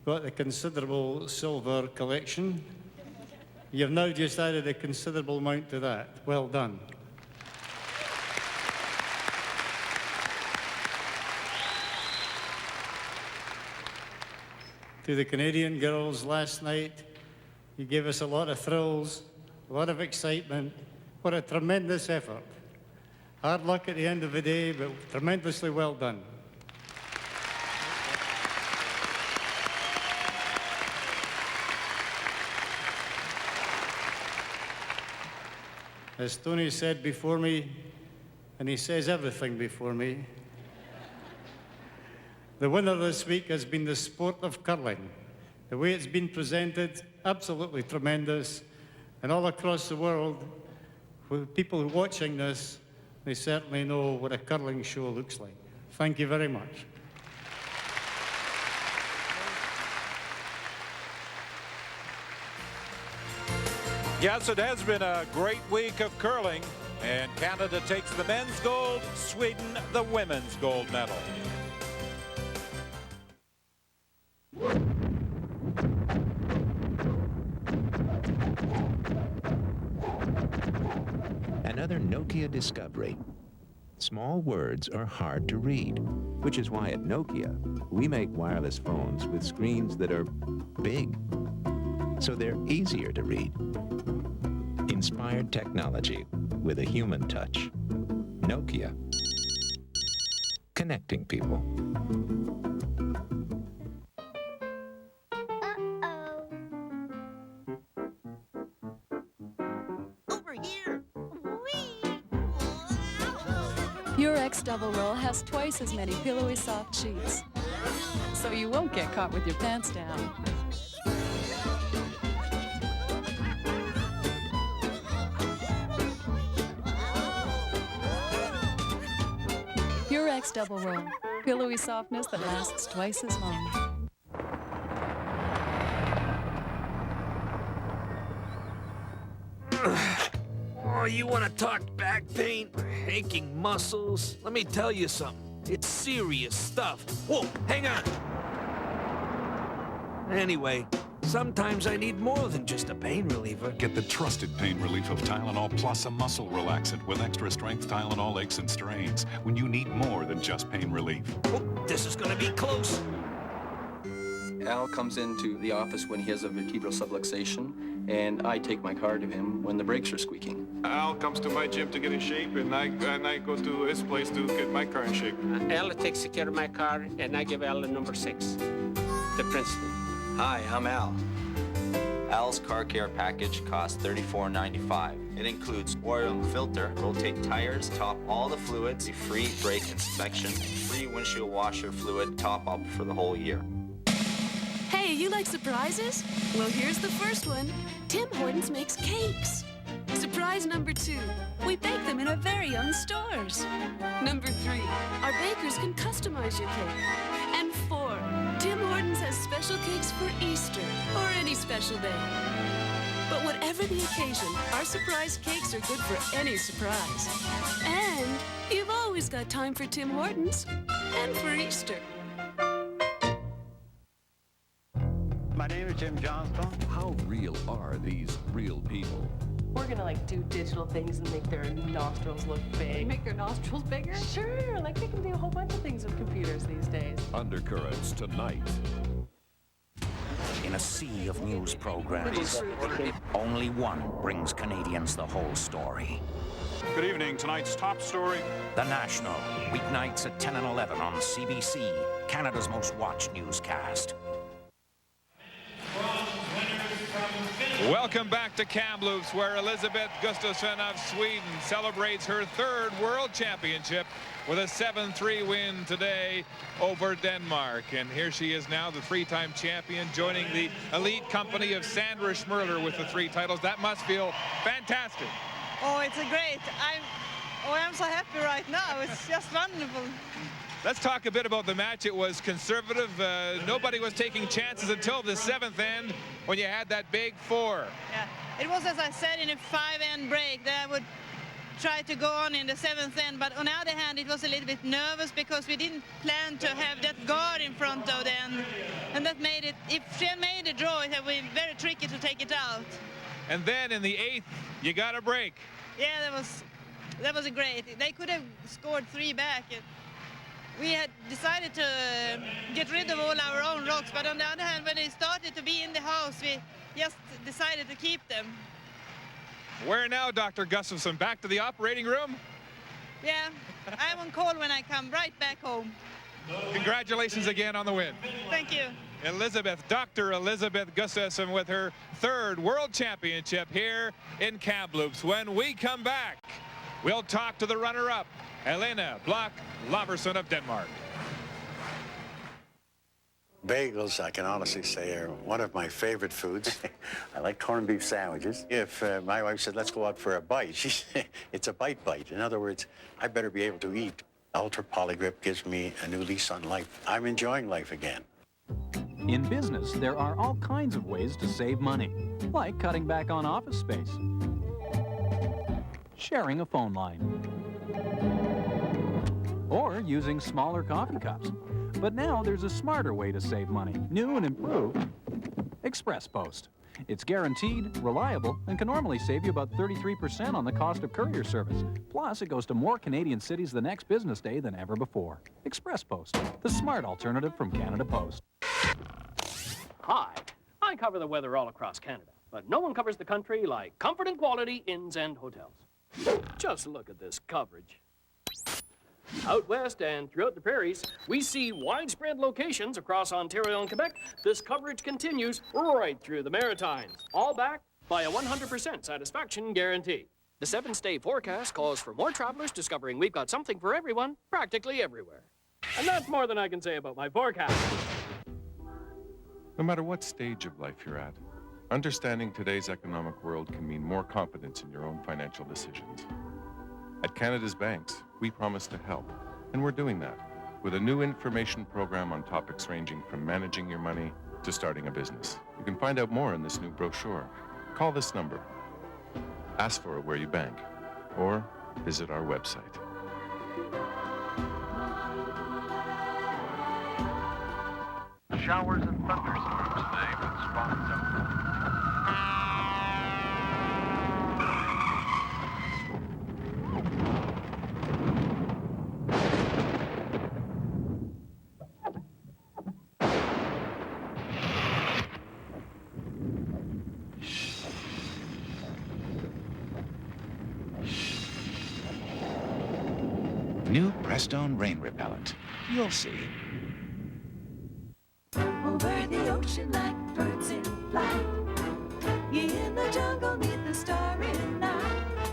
got a considerable silver collection. You've now just added a considerable amount to that. Well done. To the Canadian girls last night, you gave us a lot of thrills, a lot of excitement. What a tremendous effort. Hard luck at the end of the day, but tremendously well done. As Tony said before me, and he says everything before me, the winner this week has been the sport of curling. The way it's been presented, absolutely tremendous. And all across the world, with people watching this, they certainly know what a curling show looks like. Thank you very much. Yes, it has been a great week of curling, and Canada takes the men's gold, Sweden the women's gold medal. Another Nokia discovery. Small words are hard to read, which is why at Nokia, we make wireless phones with screens that are big, so they're easier to read. Inspired technology with a human touch. Nokia. Connecting people. Your X Double Roll has twice as many pillowy soft sheets, so you won't get caught with your pants down. Your X Double Roll, pillowy softness that lasts twice as long. Oh, you want to talk back pain? Aching muscles? Let me tell you something. It's serious stuff. Whoa, hang on. Anyway, sometimes I need more than just a pain reliever. Get the trusted pain relief of Tylenol Plus, a muscle relaxant with extra strength Tylenol aches and strains when you need more than just pain relief. Oh, this is gonna be close. Al comes into the office when he has a vertebral subluxation, and I take my car to him when the brakes are squeaking. Al comes to my gym to get in shape, and I go to his place to get my car in shape. Al takes care of my car, and I give Al a number 6 to Princeton. Hi, I'm Al. Al's car care package costs $34.95. It includes oil and filter, rotate tires, top all the fluids, a free brake inspection, free windshield washer fluid top-up for the whole year. Hey, you like surprises? Well, here's the first one. Tim Hortons makes cakes. Surprise number 2, we bake them in our very own stores. Number 3, our bakers can customize your cake. And 4, Tim Hortons has special cakes for Easter or any special day. But whatever the occasion, our surprise cakes are good for any surprise. And you've always got time for Tim Hortons and for Easter. My name is Jim Johnston. How real are these real people? We're gonna do digital things and make their nostrils look big. Make their nostrils bigger? Sure, like they can do a whole bunch of things with computers these days. Undercurrents tonight. In a sea of news programs, only one brings Canadians the whole story. Good evening. Tonight's top story. The National, weeknights at 10 and 11 on CBC, Canada's most watched newscast. Welcome back to Kamloops, where Elisabet Gustafson of Sweden celebrates her 3rd World Championship with a 7-3 win today over Denmark. And here she is now, the 3-time champion, joining the elite company of Sandra Schmerler with the 3 titles. That must feel fantastic. Oh, it's great. I'm so happy right now. It's just wonderful. Let's talk a bit about the match. It was conservative. Nobody was taking chances until the 7th end when you had that big 4. Yeah, it was, as I said, in a 5-end break that I would try to go on in the 7th end. But on the other hand, it was a little bit nervous because we didn't plan to have that guard in front of them. And that made it, if she had made a draw, it would be very tricky to take it out. And then in the 8th, you got a break. Yeah, that was a great. They could have scored 3 back. We had decided to get rid of all our own rocks, but on the other hand, when they started to be in the house, we just decided to keep them. Where now, Dr. Gustafson? Back to the operating room? Yeah, I'm on call when I come right back home. Congratulations again on the win. Thank you. Dr. Elisabet Gustafson with her 3rd World Championship here in Kamloops. When we come back, we'll talk to the runner-up, Helena Blach Lavrsen of Denmark. Bagels, I can honestly say, are one of my favorite foods. I like corned beef sandwiches. If my wife said, let's go out for a bite, she said, it's a bite. In other words, I better be able to eat. Ultra Polygrip gives me a new lease on life. I'm enjoying life again. In business, there are all kinds of ways to save money, like cutting back on office space, sharing a phone line, or using smaller coffee cups. But now there's a smarter way to save money, new and improved, Express Post. It's guaranteed, reliable, and can normally save you about 33% on the cost of courier service. Plus, it goes to more Canadian cities the next business day than ever before. Express Post, the smart alternative from Canada Post. Hi, I cover the weather all across Canada, but no one covers the country like comfort and quality inns and hotels. Just look at this coverage. Out west and throughout the prairies, we see widespread locations across Ontario and Quebec. This coverage continues right through the Maritimes, all backed by a 100% satisfaction guarantee. The 7-day forecast calls for more travelers discovering we've got something for everyone, practically everywhere. And that's more than I can say about my forecast. No matter what stage of life you're at, understanding today's economic world can mean more confidence in your own financial decisions. At Canada's banks, we promise to help, and we're doing that with a new information program on topics ranging from managing your money to starting a business. You can find out more in this new brochure. Call this number, ask for it where you bank, or visit our website. Showers and thunderstorms today with spots of Crestone rain repellent. You'll see. Over the ocean like birds in flight. You're in the jungle neath the starry night.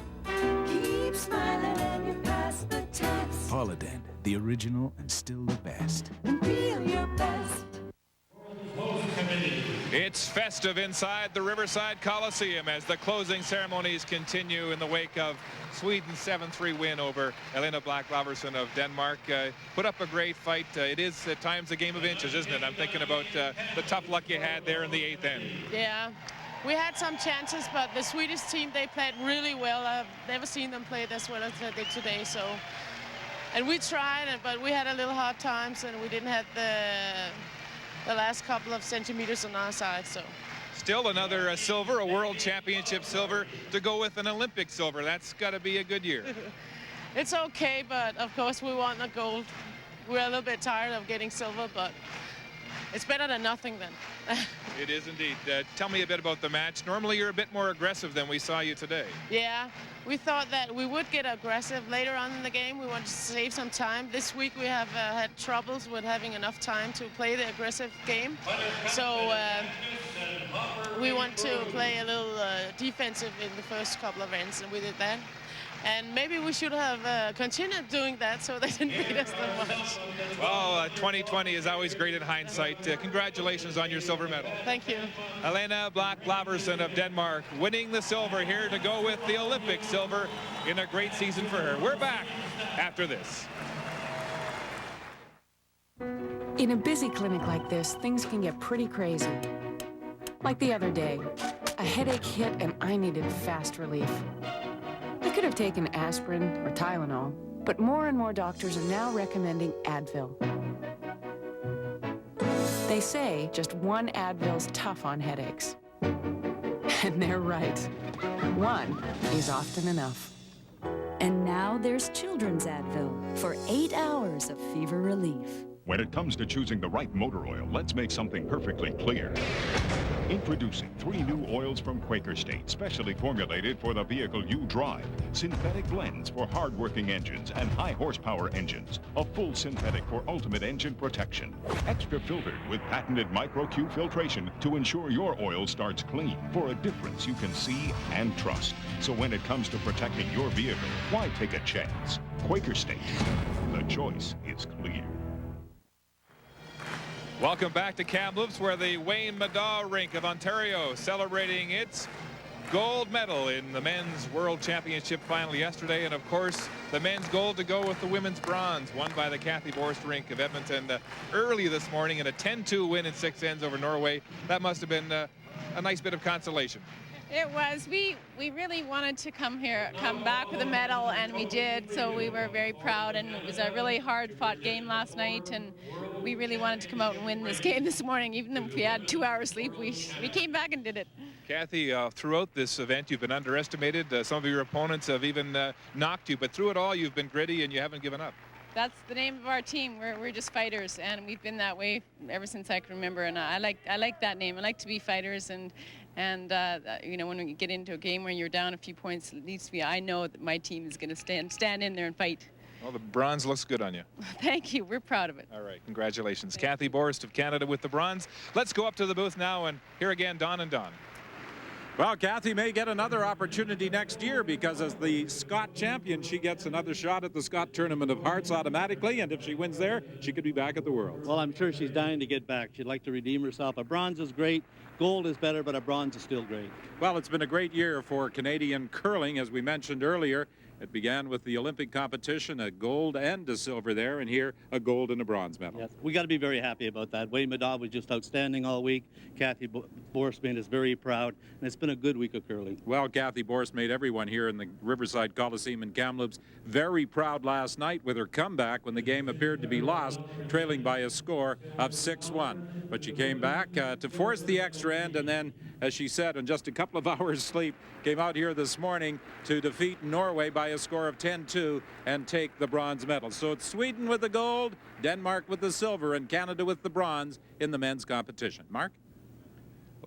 Keep smiling and you pass the test. Polydent, the original and still the best. And feel your best. It's festive inside the Riverside Coliseum as the closing ceremonies continue in the wake of Sweden's 7-3 win over Helena Blach Lavrsen of Denmark. Put up a great fight. It is at times a game of inches, isn't it? I'm thinking about the tough luck you had there in the 8th end. Yeah, we had some chances, but the Swedish team, they played really well. I've never seen them play this well as they did today. So, and we tried, but we had a little hard times, and we didn't have the last couple of centimeters on our side. So. Still another silver, a world championship silver to go with an Olympic silver. That's got to be a good year. It's okay, but of course we want a gold. We're a little bit tired of getting silver, but it's better than nothing then. It is indeed. Tell me a bit about the match. Normally you're a bit more aggressive than we saw you today. Yeah, we thought that we would get aggressive later on in the game. We wanted to save some time. This week we have had troubles with having enough time to play the aggressive game. So we want to play a little defensive in the first couple of ends, and we did that. And maybe we should have continued doing that so they didn't beat us so much. Well, 2020 is always great in hindsight. Congratulations on your silver medal. Thank you. Helena Blach Lavrsen of Denmark winning the silver here to go with the Olympic silver in a great season for her. We're back after this. In a busy clinic like this, things can get pretty crazy. Like the other day, a headache hit and I needed fast relief. I could have taken aspirin or Tylenol, but more and more doctors are now recommending Advil. They say just one Advil's tough on headaches. And they're right. One is often enough. And now there's Children's Advil for 8 hours of fever relief. When it comes to choosing the right motor oil, let's make something perfectly clear. Introducing 3 new oils from Quaker State, specially formulated for the vehicle you drive. Synthetic blends for hard-working engines and high-horsepower engines. A full synthetic for ultimate engine protection. Extra filtered with patented micro-Q filtration to ensure your oil starts clean for a difference you can see and trust. So when it comes to protecting your vehicle, why take a chance? Quaker State. The choice is clear. Welcome back to Kamloops, where the Wayne Middaugh Rink of Ontario celebrating its gold medal in the men's world championship final yesterday, and of course the men's gold to go with the women's bronze won by the Kathy Borst Rink of Edmonton early this morning in a 10-2 win in 6 ends over Norway. That must have been a nice bit of consolation. It was. We really wanted to come back with a medal, and we did. So we were very proud, and it was a really hard-fought game last night, and we really wanted to come out and win this game this morning. Even if we had 2 hours sleep, we came back and did it. Kathy, throughout this event, you've been underestimated. Some of your opponents have even knocked you, but through it all, you've been gritty and you haven't given up. That's the name of our team. We're just fighters, and we've been that way ever since I can remember. And I like that name. I like to be fighters, and you know, when we get into a game where you're down a few points, it needs to be. I know that my team is going to stand in there and fight. Well, the bronze looks good on you. Thank you. We're proud of it. All right. Congratulations. Kathy Borst of Canada with the bronze. Let's go up to the booth now and hear again Don and Don. Well, Kathy may get another opportunity next year because as the Scott champion, she gets another shot at the Scott Tournament of Hearts automatically, and if she wins there, she could be back at the Worlds. Well, I'm sure she's dying to get back. She'd like to redeem herself. A bronze is great. Gold is better, but a bronze is still great. Well, it's been a great year for Canadian curling, as we mentioned earlier. It began with the Olympic competition, a gold and a silver there, and here a gold and a bronze medal. Yes, we got to be very happy about that. Wayne Middaugh was just outstanding all week. Kathy Borst made us very proud, and it's been a good week of curling. Well, Kathy Borst made everyone here in the Riverside Coliseum in Kamloops very proud last night with her comeback when the game appeared to be lost, trailing by a score of 6-1. But she came back to force the extra end, and then, as she said, in just a couple of hours sleep, came out here this morning to defeat Norway by a score of 10-2 and take the bronze medal. So it's Sweden with the gold, Denmark with the silver, and Canada with the bronze in the men's competition. Mark?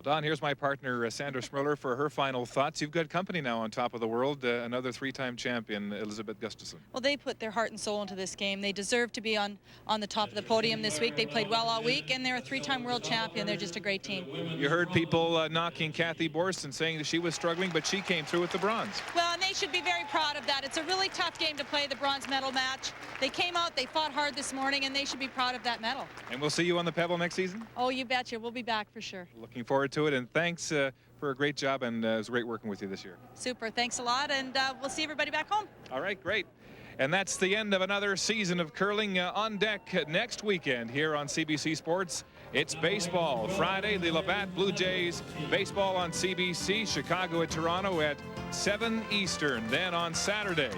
Don, here's my partner, Sandra Schmuller, for her final thoughts. You've got company now on top of the world, another three-time champion, Elisabet Gustafson. Well, they put their heart and soul into this game. They deserve to be on the top of the podium this week. They played well all week, and they're a three-time world champion. They're just a great team. You heard people knocking Kathy Borst and saying that she was struggling, but she came through with the bronze. Well, and they should be very proud of that. It's a really tough game to play, the bronze medal match. They came out, they fought hard this morning, and they should be proud of that medal. And we'll see you on the Pebble next season? Oh, you betcha. We'll be back for sure. Looking forward to it, and thanks for a great job, and it was great working with you this year. Super. Thanks a lot, and we'll see everybody back home. All right, great. And that's the end of another season of curling. On deck next weekend here on CBC Sports. It's baseball. Friday, the Labatt Blue Jays. Baseball on CBC. Chicago at Toronto at 7 Eastern. Then on Saturday,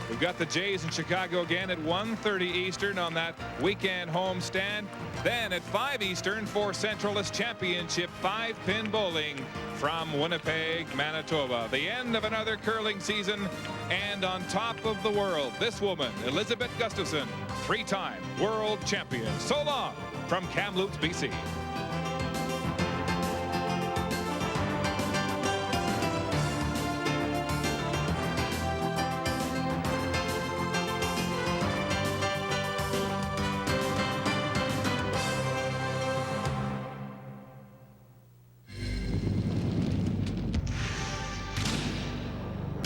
we've got the Jays in Chicago again at 1:30 Eastern on that weekend homestand. Then at 5 Eastern for Centralist Championship 5-pin bowling from Winnipeg, Manitoba. The end of another curling season, and on top of the world, this woman, Elisabet Gustafson, three-time world champion. So long from Kamloops, BC.